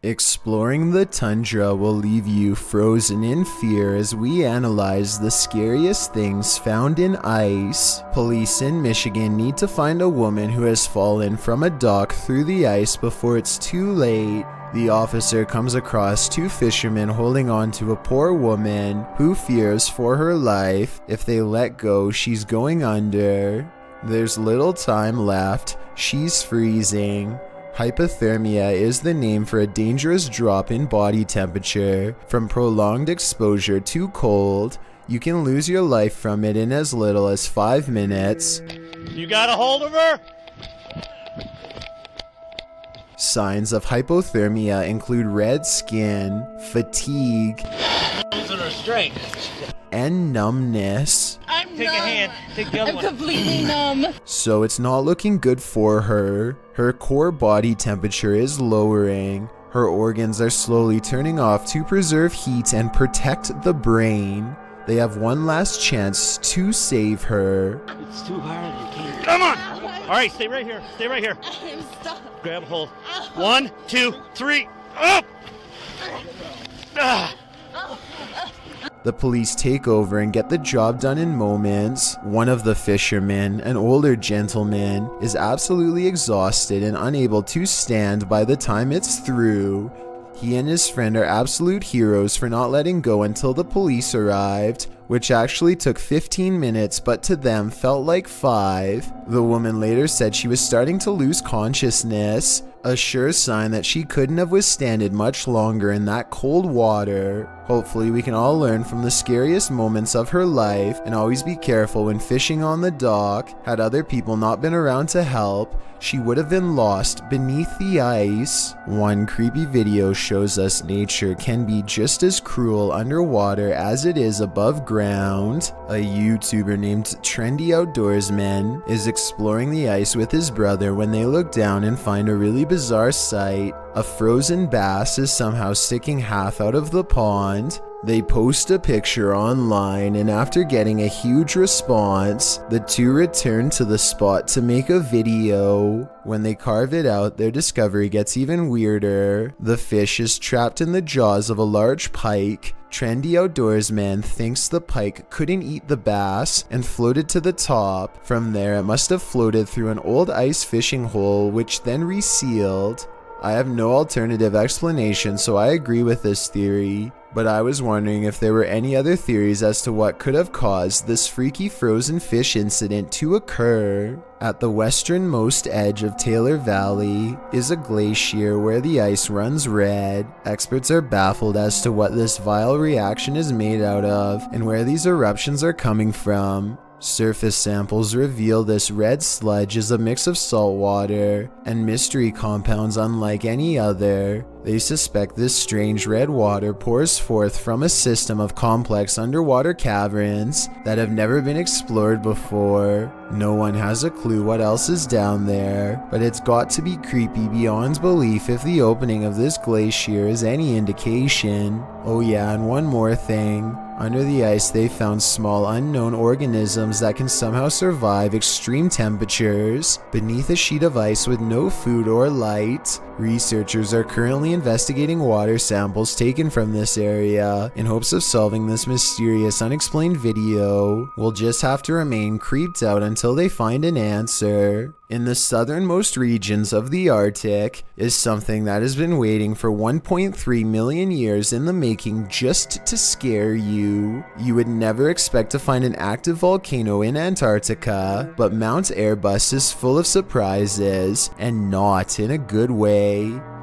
Exploring the tundra will leave you frozen in fear as we analyze the scariest things found in ice. Police in Michigan need to find a woman who has fallen from a dock through the ice before it's too late. The officer comes across two fishermen holding on to a poor woman who fears for her life. If they let go, she's going under. There's little time left. She's freezing. Hypothermia is the name for a dangerous drop in body temperature. From prolonged exposure to cold, you can lose your life from it in as little as 5 minutes. You got a hold of her? Signs of hypothermia include red skin, fatigue, Losing her strength. and numbness. Take a hand. Take the other I'm one. completely numb. So it's not looking good for her. Her core body temperature is lowering. Her organs are slowly turning off to preserve heat and protect the brain. They have one last chance to save her. It's too hard. You can't. Come on. All right, stay right here. Stay right here. I'm stuck. Grab a hold. 1, 2, 3. Up. Ah. The police take over and get the job done in moments. One of the fishermen, an older gentleman, is absolutely exhausted and unable to stand by the time it's through. He and his friend are absolute heroes for not letting go until the police arrived, which actually took 15 minutes but to them felt like 5. The woman later said she was starting to lose consciousness, a sure sign that she couldn't have withstanded much longer in that cold water. Hopefully we can all learn from the scariest moments of her life and always be careful when fishing on the dock. Had other people not been around to help, she would have been lost beneath the ice. One creepy video shows us nature can be just as cruel underwater as it is above ground. A YouTuber named Trendy Outdoorsman is exploring the ice with his brother when they look down and find a really bizarre sight. A frozen bass is somehow sticking half out of the pond. They post a picture online, and after getting a huge response, the two return to the spot to make a video. When they carve it out, their discovery gets even weirder. The fish is trapped in the jaws of a large pike. Trendy Outdoorsman thinks the pike couldn't eat the bass and floated to the top. From there, it must have floated through an old ice fishing hole, which then resealed. I have no alternative explanation, so I agree with this theory, but I was wondering if there were any other theories as to what could have caused this freaky frozen fish incident to occur. At the westernmost edge of Taylor Valley is a glacier where the ice runs red. Experts are baffled as to what this vile reaction is made out of and where these eruptions are coming from. Surface samples reveal this red sludge is a mix of salt water and mystery compounds unlike any other. They suspect this strange red water pours forth from a system of complex underwater caverns that have never been explored before. No one has a clue what else is down there, but it's got to be creepy beyond belief if the opening of this glacier is any indication. Oh yeah, and one more thing. Under the ice, they found small unknown organisms that can somehow survive extreme temperatures beneath a sheet of ice with no food or light. Researchers are currently investigating water samples taken from this area in hopes of solving this mysterious unexplained video. We'll just have to remain creeped out until they find an answer. In the southernmost regions of the Arctic is something that has been waiting for 1.3 million years in the making just to scare you. You would never expect to find an active volcano in Antarctica, but Mount Airbus is full of surprises, and not in a good way.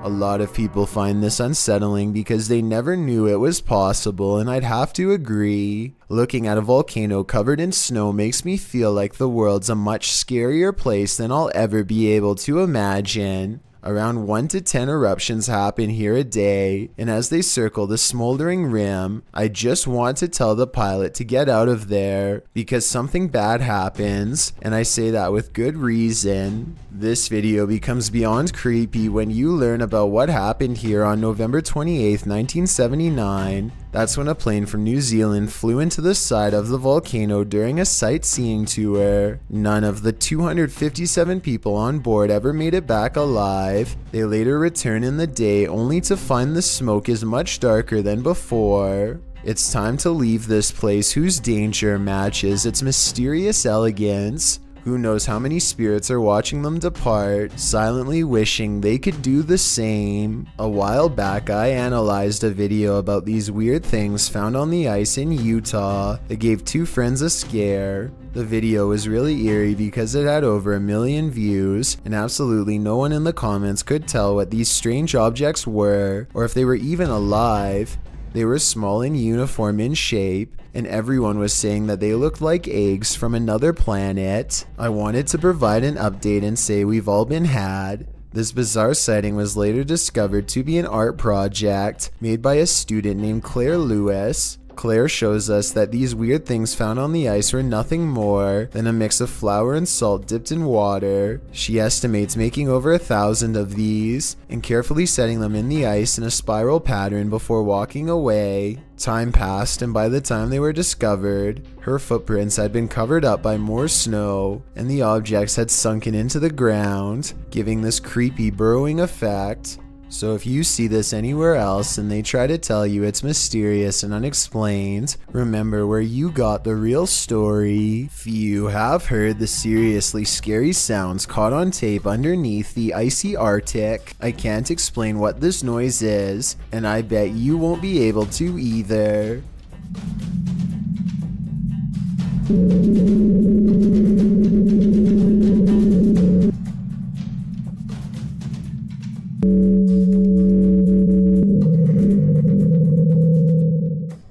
A lot of people find this unsettling because they never knew it was possible, and I'd have to agree. Looking at a volcano covered in snow makes me feel like the world's a much scarier place than I'll ever be able to imagine. Around 1 to 10 eruptions happen here a day, and as they circle the smoldering rim, I just want to tell the pilot to get out of there because something bad happens, and I say that with good reason. This video becomes beyond creepy when you learn about what happened here on November 28, 1979. That's when a plane from New Zealand flew into the side of the volcano during a sightseeing tour. None of the 257 people on board ever made it back alive. They later returned in the day only to find the smoke is much darker than before. It's time to leave this place whose danger matches its mysterious elegance. Who knows how many spirits are watching them depart, silently wishing they could do the same. A while back, I analyzed a video about these weird things found on the ice in Utah. It gave two friends a scare. The video was really eerie because it had over 1 million views, and absolutely no one in the comments could tell what these strange objects were, or if they were even alive. They were small and uniform in shape, and everyone was saying that they looked like eggs from another planet. I wanted to provide an update and say we've all been had. This bizarre sighting was later discovered to be an art project made by a student named Claire Lewis. Claire shows us that these weird things found on the ice were nothing more than a mix of flour and salt dipped in water. She estimates making over 1,000 of these and carefully setting them in the ice in a spiral pattern before walking away. Time passed, and by the time they were discovered, her footprints had been covered up by more snow, and the objects had sunken into the ground, giving this creepy burrowing effect. So if you see this anywhere else and they try to tell you it's mysterious and unexplained, remember where you got the real story. Few have heard the seriously scary sounds caught on tape underneath the icy Arctic. I can't explain what this noise is, and I bet you won't be able to either.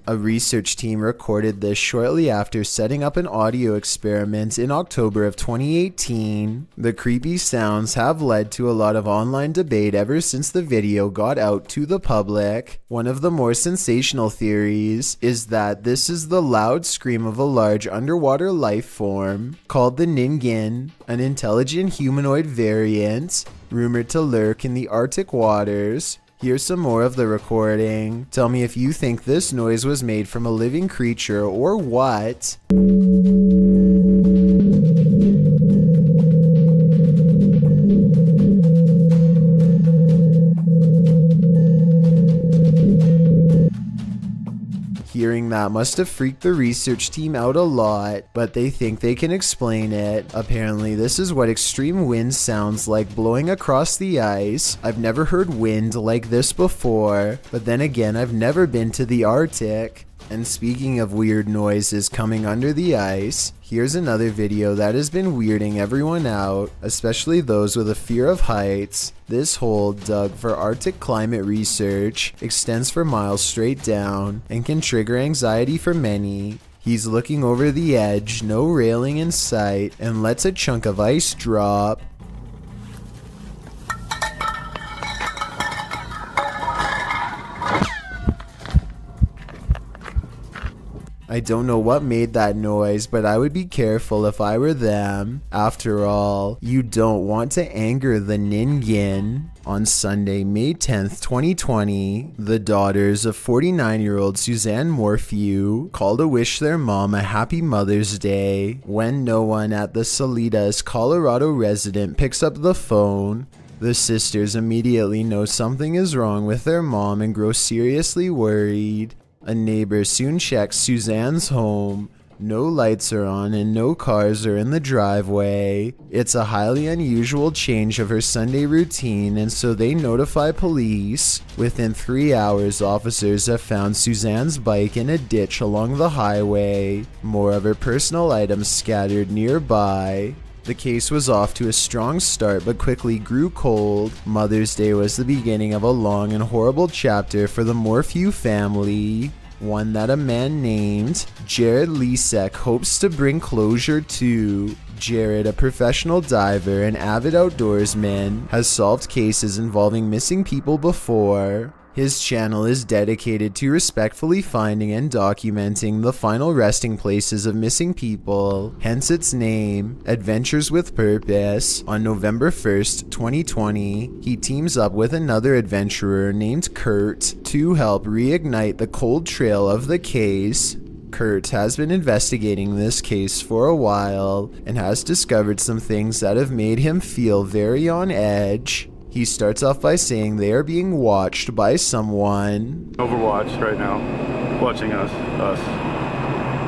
A research team recorded this shortly after setting up an audio experiment in October of 2018. The creepy sounds have led to a lot of online debate ever since the video got out to the public. One of the more sensational theories is that this is the loud scream of a large underwater life form called the Ningen, an intelligent humanoid variant rumored to lurk in the Arctic waters. Here's some more of the recording. Tell me if you think this noise was made from a living creature or what. Hearing that must have freaked the research team out a lot, but they think they can explain it. Apparently, this is what extreme wind sounds like blowing across the ice. I've never heard wind like this before, but then again, I've never been to the Arctic. And speaking of weird noises coming under the ice, here's another video that has been weirding everyone out, especially those with a fear of heights. This hole, dug for Arctic climate research, extends for miles straight down and can trigger anxiety for many. He's looking over the edge, no railing in sight, and lets a chunk of ice drop. I don't know what made that noise, but I would be careful if I were them. After all, you don't want to anger the Ningen. On Sunday, May 10th, 2020, the daughters of 49-year-old Suzanne Morphew called to wish their mom a happy Mother's Day. When no one at the Salinas, Colorado residence picks up the phone, the sisters immediately know something is wrong with their mom and grow seriously worried. A neighbor soon checks Suzanne's home. No lights are on and no cars are in the driveway. It's a highly unusual change of her Sunday routine, and so they notify police. Within 3 hours, officers have found Suzanne's bike in a ditch along the highway. More of her personal items scattered nearby. The case was off to a strong start but quickly grew cold. Mother's Day was the beginning of a long and horrible chapter for the Morphew family. One that a man named Jared Lisek hopes to bring closure to. Jared, a professional diver and avid outdoorsman, has solved cases involving missing people before. His channel is dedicated to respectfully finding and documenting the final resting places of missing people, hence its name, Adventures with Purpose. On November 1st, 2020, he teams up with another adventurer named Kurt to help reignite the cold trail of the case. Kurt has been investigating this case for a while and has discovered some things that have made him feel very on edge. He starts off by saying they are being watched by someone. Overwatch right now, watching us,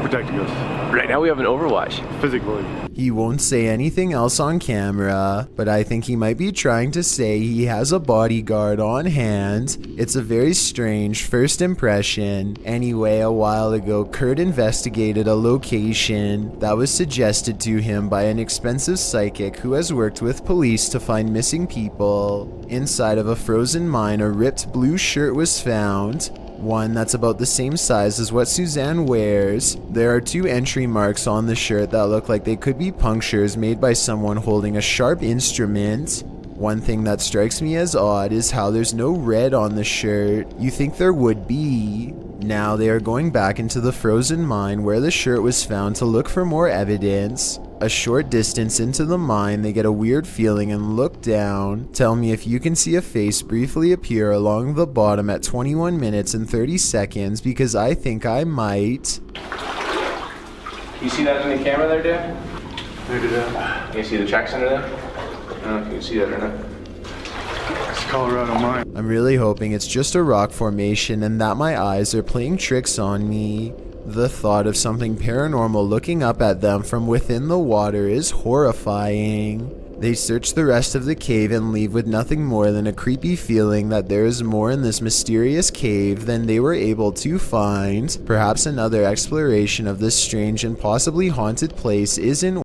protecting us. Right now we have an Overwatch. Physically. He won't say anything else on camera, but I think he might be trying to say he has a bodyguard on hand. It's a very strange first impression. Anyway, a while ago, Kurt investigated a location that was suggested to him by an expensive psychic who has worked with police to find missing people. Inside of a frozen mine, a ripped blue shirt was found. One that's about the same size as what Suzanne wears. There are 2 entry marks on the shirt that look like they could be punctures made by someone holding a sharp instrument. One thing that strikes me as odd is how there's no red on the shirt. You think there would be. Now they are going back into the frozen mine where the shirt was found to look for more evidence. A short distance into the mine, they get a weird feeling and look down. Tell me if you can see a face briefly appear along the bottom at 21 minutes and 30 seconds, because I think I might. You see that in the camera there, Dan? Maybe that. Can you see the tracks under there? I don't know if you can see that or not. It's Colorado mine. I'm really hoping it's just a rock formation and that my eyes are playing tricks on me. The thought of something paranormal looking up at them from within the water is horrifying. They search the rest of the cave and leave with nothing more than a creepy feeling that there is more in this mysterious cave than they were able to find. Perhaps another exploration of this strange and possibly haunted place is in